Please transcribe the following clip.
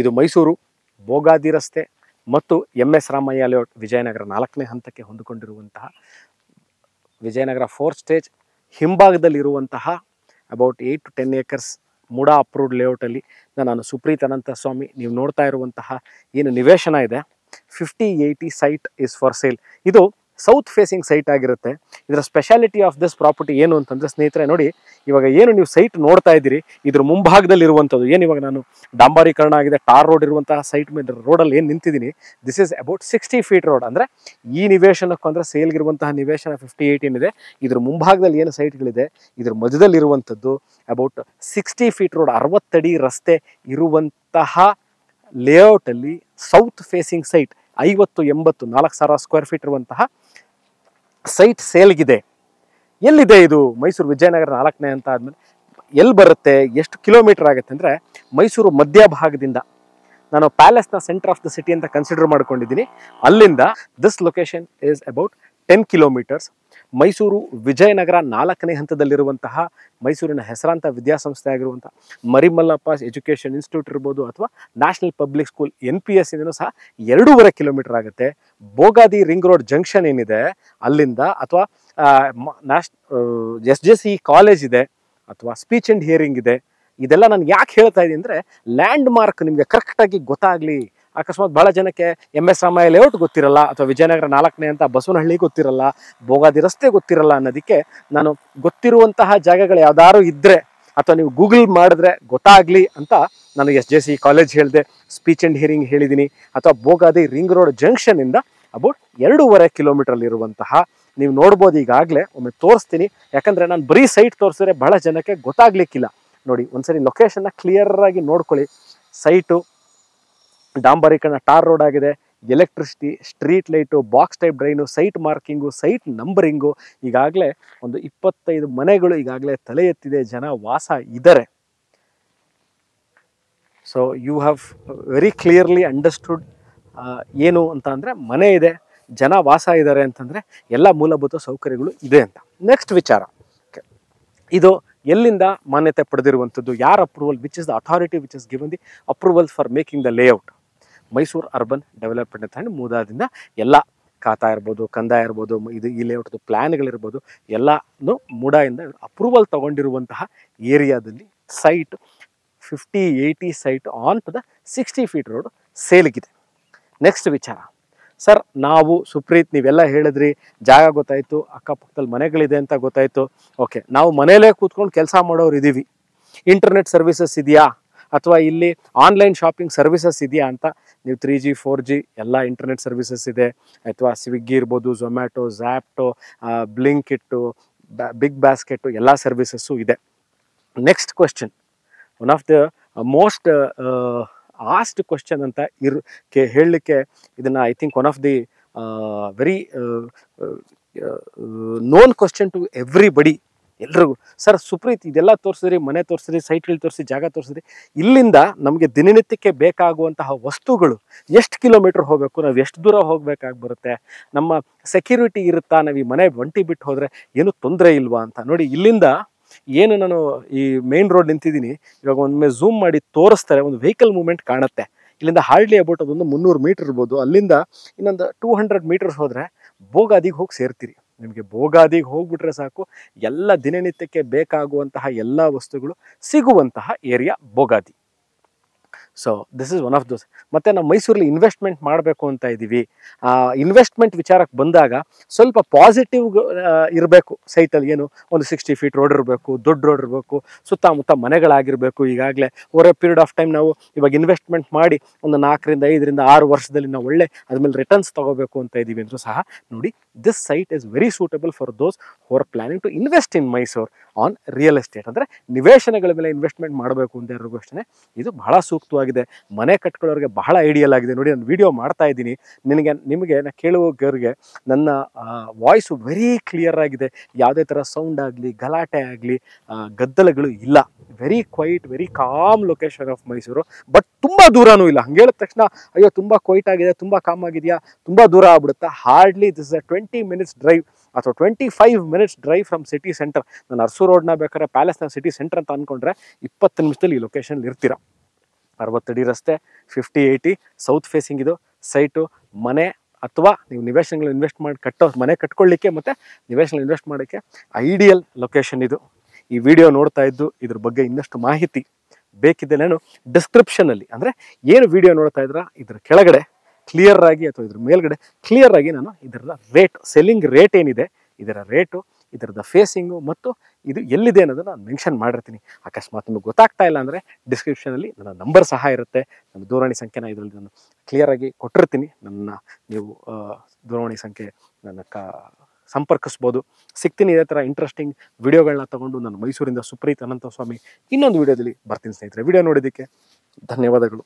ಇದು ಮೈಸೂರು ಭೋಗಾದಿ ರಸ್ತೆ ಮತ್ತು MS ರಾಮಯ್ಯ ಲೇಔಟ್ ವಿಜಯನಗರ 4ನೇ ಹಂತಕ್ಕೆ ಹೊಂದಿಕೊಂಡಿರುವಂತಹ ವಿಜಯನಗರ 4th ಸ್ಟೇಜ್ ಹಿಂಭಾಗದಲ್ಲಿರುವಂತಹ about 8 to 10 acres MUDA approved ಲೇಔಟಲ್ಲಿ ನಾನು ಸುಪ್ರೀತ್ ಅನಂತ ಸ್ವಾಮಿ ನೀವು ನೋಡ್ತಾ ಇರುವಂತಹ ಏನು ನಿವೇಶನ ಇದೆ 50/80 ಸೈಟ್ ಇಸ್ ಫಾರ್ ಸೇಲ್. ಇದು ಸೌತ್ ಫೇಸಿಂಗ್ ಸೈಟ್ ಆಗಿರುತ್ತೆ. ಇದರ ಸ್ಪೆಷಾಲಿಟಿ ಆಫ್ ದಿಸ್ ಪ್ರಾಪರ್ಟಿ ಏನು ಅಂತಂದರೆ ಸ್ನೇಹಿತರೆ ನೋಡಿ, ಇವಾಗ ಏನು ನೀವು ಸೈಟ್ ನೋಡ್ತಾ ಇದ್ದೀರಿ ಇದ್ರ ಮುಂಭಾಗದಲ್ಲಿ ಇರುವಂಥದ್ದು ಏನು, ಇವಾಗ ನಾನು ಡಾಂಬಾರೀಕರಣ ಆಗಿದೆ ಟಾರ್ ರೋಡ್ ಇರುವಂತಹ ಸೈಟ್ ಮೇಲೆ ರೋಡಲ್ಲಿ ಏನು ನಿಂತಿದ್ದೀನಿ, this is about 60 feet road. ಅಂದರೆ ಈ ನಿವೇಶನಕ್ಕೂ ಅಂದರೆ ಸೇಲ್ಗಿರುವಂತಹ ನಿವೇಶನ 50/80 ಏನಿದೆ, ಇದ್ರ ಮುಂಭಾಗದಲ್ಲಿ ಏನು ಸೈಟ್ಗಳಿದೆ ಇದ್ರ ಮಧ್ಯದಲ್ಲಿರುವಂಥದ್ದು ಅಬೌಟ್ 60 feet ರೋಡ್, 60 ಅಡಿ ರಸ್ತೆ ಇರುವಂತಹ ಲೇಔಟಲ್ಲಿ south facing site 50-80 4,000 square feet ಇರುವಂತಹ ಸೈಟ್ ಸೇಲ್ಗಿದೆ. ಎಲ್ಲಿದೆ ಇದು? ಮೈಸೂರು ವಿಜಯನಗರ 4ನೇ ಅಂತ ಆದಮೇಲೆ ಎಲ್ಲಿ ಬರುತ್ತೆ, ಎಷ್ಟು ಕಿಲೋಮೀಟರ್ ಆಗುತ್ತೆ ಅಂದರೆ ಮೈಸೂರು ಮಧ್ಯಭಾಗದಿಂದ ನಾನು ಪ್ಯಾಲೇಸ್ನ ಸೆಂಟರ್ ಆಫ್ ದ ಸಿಟಿ ಅಂತ ಕನ್ಸಿಡರ್ ಮಾಡ್ಕೊಂಡಿದ್ದೀನಿ. ಅಲ್ಲಿಂದ this location is about 10 kilometers. Mysuru Vijayanagara 4ನೇ ಹಂತದಲ್ಲಿರುವಂತಹ ಮೈಸೂರಿನ ಹೆಸರಾಂತ ವಿದ್ಯಾಸಂಸ್ಥೆ ಆಗಿರುವಂಥ ಮರಿಮಲ್ಲಪ್ಪ ಎಜುಕೇಷನ್ ಇನ್ಸ್ಟಿಟ್ಯೂಟ್ ಇರ್ಬೋದು ಅಥವಾ ನ್ಯಾಷನಲ್ ಪಬ್ಲಿಕ್ ಸ್ಕೂಲ್ NPS ಇದನ್ನು ಸಹ 2.5 kilometer ಆಗುತ್ತೆ. ಭೋಗಾದಿ ರಿಂಗ್ ರೋಡ್ ಜಂಕ್ಷನ್ ಏನಿದೆ ಅಲ್ಲಿಂದ ಅಥವಾ SJC ಕಾಲೇಜ್ ಇದೆ ಅಥವಾ ಸ್ಪೀಚ್ ಆ್ಯಂಡ್ ಹಿಯರಿಂಗ್ ಇದೆ. ಇದೆಲ್ಲ ನಾನು ಯಾಕೆ ಹೇಳ್ತಾ ಇದ್ದೀನಿ ಅಂದರೆ ಲ್ಯಾಂಡ್ ಮಾರ್ಕ್ ನಿಮಗೆ ಕರೆಕ್ಟಾಗಿ ಗೊತ್ತಾಗಲಿ. ಅಕಸ್ಮಾತ್ ಭಾಳ ಜನಕ್ಕೆ MS ರಾಮಯ್ಯ ಲೇಔಟ್ ಗೊತ್ತಿರಲ್ಲ ಅಥವಾ ವಿಜಯನಗರ 4ನೇ ಅಂತ ಬಸವನಹಳ್ಳಿ ಗೊತ್ತಿರಲ್ಲ, ಭೋಗಾದಿ ರಸ್ತೆ ಗೊತ್ತಿರಲ್ಲ ಅನ್ನೋದಕ್ಕೆ ನಾನು ಗೊತ್ತಿರುವಂತಹ ಜಾಗಗಳು ಯಾವ್ದಾದ್ರು ಇದ್ದರೆ ಅಥವಾ ನೀವು ಗೂಗಲ್ ಮಾಡಿದ್ರೆ ಗೊತ್ತಾಗಲಿ ಅಂತ ನಾನು SJC ಕಾಲೇಜ್ ಹೇಳಿದೆ, ಸ್ಪೀಚ್ ಆ್ಯಂಡ್ ಹಿಯರಿಂಗ್ ಹೇಳಿದ್ದೀನಿ, ಅಥವಾ ಭೋಗಾದಿ ರಿಂಗ್ ರೋಡ್ ಜಂಕ್ಷನಿಂದ ಅಬೌಟ್ 2.5 kilometer ಇರುವಂತಹ ನೀವು ನೋಡ್ಬೋದು. ಈಗಾಗಲೇ ಒಮ್ಮೆ ತೋರಿಸ್ತೀನಿ, ಯಾಕಂದರೆ ನಾನು ಬರೀ ಸೈಟ್ ತೋರಿಸಿದ್ರೆ ಬಹಳ ಜನಕ್ಕೆ ಗೊತ್ತಾಗ್ಲಿಕ್ಕಿಲ್ಲ. ನೋಡಿ ಒಂದ್ಸರಿ ಲೊಕೇಶನ್ನ ಕ್ಲಿಯರಾಗಿ ನೋಡ್ಕೊಳ್ಳಿ. ಸೈಟು ಡಾಂಬರೀಕರಣ ಟಾರ್ ರೋಡ್ ಆಗಿದೆ, electricity, street light, box type drain, site marking, site numbering. ಈಗಾಗಲೇ ಒಂದು 25 ಮನೆಗಳು ಈಗಾಗಲೇ ತಲೆ ಎತ್ತಿದೆ, ಜನ ವಾಸ ಇದ್ದಾರೆ. So you have very clearly understood ಏನು ಅಂತ ಅಂದರೆ ಮನೆ ಇದೆ, ಜನ ವಾಸ ಇದ್ದಾರೆ ಅಂತಂದರೆ ಎಲ್ಲ ಮೂಲಭೂತ ಸೌಕರ್ಯಗಳು ಇದೆ ಅಂತ. ನೆಕ್ಸ್ಟ್ ವಿಚಾರ, ಇದು ಎಲ್ಲಿಂದ ಮಾನ್ಯತೆ ಪಡೆದಿರುವಂಥದ್ದು, ಯಾರ approval, which is the authority which is given the approval for making the layout? Mysuru urban development and ಮೂಡಾದಿಂದ ಎಲ್ಲ ಖಾತಾ ಇರ್ಬೋದು, ಕಂದಾಯ ಇರ್ಬೋದು, ಇದು ಈ ಲೇಔಟ್ದು ಪ್ಲ್ಯಾನ್ಗಳಿರ್ಬೋದು ಎಲ್ಲನೂ ಮೂಡಾಯಿಂದ ಅಪ್ರೂವಲ್ ತಗೊಂಡಿರುವಂತಹ ಏರಿಯಾದಲ್ಲಿ site 50/80 site on to the 60 feet road ಸೇಲ್ಗಿದೆ. ನೆಕ್ಸ್ಟ್ ವಿಚಾರ, ಸರ್ ನಾವು ಸುಪ್ರೀತ್ ನೀವೆಲ್ಲ ಹೇಳಿದ್ರಿ, ಜಾಗ ಗೊತ್ತಾಯಿತು, ಅಕ್ಕಪಕ್ಕದಲ್ಲಿ ಮನೆಗಳಿದೆ ಅಂತ ಗೊತ್ತಾಯಿತು, ಓಕೆ, ನಾವು ಮನೇಲೇ ಕೂತ್ಕೊಂಡು ಕೆಲಸ ಮಾಡೋರು ಇದ್ದೀವಿ, ಇಂಟರ್ನೆಟ್ ಸರ್ವಿಸಸ್ ಇದೆಯಾ ಅಥವಾ ಇಲ್ಲಿ ಆನ್ಲೈನ್ ಶಾಪಿಂಗ್ ಸರ್ವಿಸಸ್ ಇದೆಯಾ ಅಂತ ನೀವು 3G 4G ಎಲ್ಲ ಇಂಟರ್ನೆಟ್ ಸರ್ವಿಸಸ್ ಇದೆ, ಅಥವಾ ಸ್ವಿಗ್ಗಿ ಇರ್ಬೋದು, ಝೊಮ್ಯಾಟೊ, ಝ್ಯಾಪ್ಟೊ, ಬ್ಲಿಂಕಿಟ್ಟು, ಬಿಗ್ ಬಾಸ್ಕೆಟು ಎಲ್ಲ ಸರ್ವಿಸಸ್ಸು ಇದೆ. Next question, one of the most asked question ಅಂತ ಹೇಳಲಿಕ್ಕೆ ಇದನ್ನು I think one of the very known question to everybody, ಎಲ್ರಿಗೂ. ಸರ್ ಸುಪ್ರೀತ್ ಇದೆಲ್ಲ ತೋರಿಸಿದ್ರಿ, ಮನೆ ತೋರಿಸಿದ್ರಿ, ಸೈಟ್ಗಳು ತೋರಿಸಿ, ಜಾಗ ತೋರಿಸಿದ್ರಿ, ಇಲ್ಲಿಂದ ನಮಗೆ ದಿನನಿತ್ಯಕ್ಕೆ ಬೇಕಾಗುವಂತಹ ವಸ್ತುಗಳು ಎಷ್ಟು ಕಿಲೋಮೀಟರ್ ಹೋಗಬೇಕು, ನಾವು ಎಷ್ಟು ದೂರ ಹೋಗಬೇಕಾಗಿ ಬರುತ್ತೆ, ನಮ್ಮ ಸೆಕ್ಯೂರಿಟಿ ಇರುತ್ತಾ, ನಾವು ಈ ಮನೆ ಒಂಟಿ ಬಿಟ್ಟು ಹೋದರೆ ಏನು ತೊಂದರೆ ಇಲ್ವಾ ಅಂತ. ನೋಡಿ ಇಲ್ಲಿಂದ ಏನು ನಾನು ಈ ಮೇನ್ ರೋಡ್ ನಿಂತಿದ್ದೀನಿ, ಇವಾಗ ಒಮ್ಮೆ ಝೂಮ್ ಮಾಡಿ ತೋರಿಸ್ತಾರೆ, ಒಂದು ವೆಹಿಕಲ್ ಮೂವ್ಮೆಂಟ್ ಕಾಣುತ್ತೆ. ಇಲ್ಲಿಂದ ಹಾರ್ಡ್ಲಿ ಅಬೌಟ್ ಅದೊಂದು 300 ಮೀಟರ್ ಇರ್ಬೋದು. ಅಲ್ಲಿಂದ ಇನ್ನೊಂದು 200 meters ಹೋದರೆ ಭೋಗಾದಿಗೆ ಹೋಗಿ ಸೇರ್ತೀರಿ. ನಿಮಗೆ ಭೋಗಾದಿಗೆ ಹೋಗ್ಬಿಟ್ರೆ ಸಾಕು, ಎಲ್ಲ ದಿನನಿತ್ಯಕ್ಕೆ ಬೇಕಾಗುವಂತಹ ಎಲ್ಲ ವಸ್ತುಗಳು ಸಿಗುವಂತಹ area Bogadi. So this is one of those. ಮತ್ತು ನಾವು ಮೈಸೂರಲ್ಲಿ ಇನ್ವೆಸ್ಟ್ಮೆಂಟ್ ಮಾಡಬೇಕು ಅಂತ ಇದ್ದೀವಿ. ಇನ್ವೆಸ್ಟ್ಮೆಂಟ್ ವಿಚಾರಕ್ಕೆ ಬಂದಾಗ ಸ್ವಲ್ಪ ಪಾಸಿಟಿವ್ ಇರಬೇಕು. ಸೈಟಲ್ಲಿ ಏನು ಒಂದು 60 feet ರೋಡ್ ಇರಬೇಕು, ದೊಡ್ಡ ರೋಡ್ ಇರಬೇಕು, ಸುತ್ತಮುತ್ತ ಮನೆಗಳಾಗಿರಬೇಕು. ಈಗಾಗಲೇ over A period of time ನಾವು ಇವಾಗ ಇನ್ವೆಸ್ಟ್ಮೆಂಟ್ ಮಾಡಿ ಒಂದು 4ರಿಂದ 5ರಿಂದ 6 ವರ್ಷದಲ್ಲಿ ನಾವು ಒಳ್ಳೆ ಅದ್ಮೇಲೆ ರಿಟರ್ನ್ಸ್ ತೊಗೋಬೇಕು ಅಂತ ಇದ್ದೀವಿ ಅಂದರೂ ಸಹ ನೋಡಿ, this site is very suitable for those who are planning to invest in Mysuru on real estate. ಅಂದರೆ ನಿವೇಶನಗಳ ಮೇಲೆ ಇನ್ವೆಸ್ಟ್ಮೆಂಟ್ ಮಾಡಬೇಕು ಅಂತ ಎಲ್ಲರಿಗೂ ಅಷ್ಟೇ ಇದು ಬಹಳ ಸೂಕ್ತವಾಗಿದೆ. ಮನೆ ಕಟ್ಕೊಳ್ಳೋರಿಗೆ ಬಹಳ ಐಡಿಯಲ್ ಆಗಿದೆ. ನೋಡಿ ನಾನು ವಿಡಿಯೋ ಮಾಡ್ತಾ ಇದ್ದೀನಿ, ನಿಮಗೆ ನಾನು ಕೇಳುವವರಿಗೆ ನನ್ನ ವಾಯ್ಸು ವೆರಿ ಕ್ಲಿಯರ್ ಆಗಿದೆ. ಯಾವುದೇ ಥರ ಸೌಂಡ್ ಆಗಲಿ, ಗಲಾಟೆ ಆಗಲಿ, ಗದ್ದಲಗಳು ಇಲ್ಲ. Very quiet, very calm location of Mysuru. But ತುಂಬ ದೂರನೂ ಇಲ್ಲ. ಹಂಗೆ ಹೇಳಿದ ತಕ್ಷಣ ಅಯ್ಯೋ ತುಂಬ ಕ್ವೈಟ್ ಆಗಿದೆ, ತುಂಬ ಕಾಮ್ ಆಗಿದೆಯಾ, ತುಂಬ ದೂರ ಆಗ್ಬಿಡುತ್ತಾ? Hardly this is 20 minutes drive ಅಥವಾ 25 minutes drive from city centre. ನಾನು ಅರಸು ರೋಡ್ನ ಬೇಕಾದ್ರೆ ಪ್ಯಾಲೇಸ್ನ ಸಿಟಿ ಸೆಂಟರ್ ಅಂತ ಅಂದ್ಕೊಂಡ್ರೆ 20 ನಿಮಿಷದಲ್ಲಿ ಈ ಲೊಕೇಶನ್ ಇರ್ತೀರ. 60 ಅಡಿ ರಸ್ತೆ, 50-80 ಸೌತ್ ಫೇಸಿಂಗ್ ಇದು ಸೈಟು. ಮನೆ ಅಥವಾ ನೀವು ನಿವೇಶನಗಳು ಇನ್ವೆಸ್ಟ್ ಮಾಡಿ ಮನೆ ಕಟ್ಕೊಳ್ಳಿಕ್ಕೆ ಮತ್ತು ನಿವೇಶನ ಇನ್ವೆಸ್ಟ್ ಮಾಡೋಕ್ಕೆ ಐಡಿಯಲ್ ಲೊಕೇಶನ್ ಇದು. ಈ ವಿಡಿಯೋ ನೋಡ್ತಾ ಇದ್ದು ಇದ್ರ ಬಗ್ಗೆ ಇನ್ನಷ್ಟು ಮಾಹಿತಿ ಬೇಕಿದ್ದೆ ನಾನು ಡಿಸ್ಕ್ರಿಪ್ಷನಲ್ಲಿ, ಅಂದರೆ ಏನು ವಿಡಿಯೋ ನೋಡ್ತಾ ಇದ್ರ ಇದ್ರ ಕೆಳಗಡೆ ಕ್ಲಿಯರ್ ಆಗಿ ಅಥವಾ ಇದ್ರ ಮೇಲ್ಗಡೆ ಕ್ಲಿಯರ್ ಆಗಿ ನಾನು ಇದರ ರೇಟ್, ಸೆಲ್ಲಿಂಗ್ ರೇಟ್ ಏನಿದೆ, ಇದರ ರೇಟು, ಇದರದ ಫೇಸಿಂಗು ಮತ್ತು ಇದು ಎಲ್ಲಿದೆ ಅನ್ನೋದನ್ನು ನಾನು ಮೆನ್ಷನ್ ಮಾಡಿರ್ತೀನಿ. ಅಕಸ್ಮಾತ್ ನಿಮಗೆ ಗೊತ್ತಾಗ್ತಾ ಇಲ್ಲ ಅಂದರೆ ಡಿಸ್ಕ್ರಿಪ್ಷನಲ್ಲಿ ನನ್ನ ನಂಬರ್ ಸಹ ಇರುತ್ತೆ, ನನ್ನ ದೂರವಾಣಿ ಸಂಖ್ಯೆನ ಇದರಲ್ಲಿ ನಾನು ಕ್ಲಿಯರಾಗಿ ಕೊಟ್ಟಿರ್ತೀನಿ. ನೀವು ದೂರವಾಣಿ ಸಂಖ್ಯೆ ನನ್ನ ಸಂಪರ್ಕಿಸ್ಬೋದು. ಸಿಗ್ತೀನಿ ಇದೇ ಥರ ಇಂಟ್ರೆಸ್ಟಿಂಗ್ ವಿಡಿಯೋಗಳನ್ನ ತಗೊಂಡು. ನಾನು ಮೈಸೂರಿಂದ ಸುಪ್ರೀತ್ ಅನಂತಸ್ವಾಮಿ ಇನ್ನೊಂದು ವಿಡಿಯೋದಲ್ಲಿ ಬರ್ತೀನಿ ಸ್ನೇಹಿತರೆ. ವಿಡಿಯೋ ನೋಡಿದ್ದಕ್ಕೆ ಧನ್ಯವಾದಗಳು.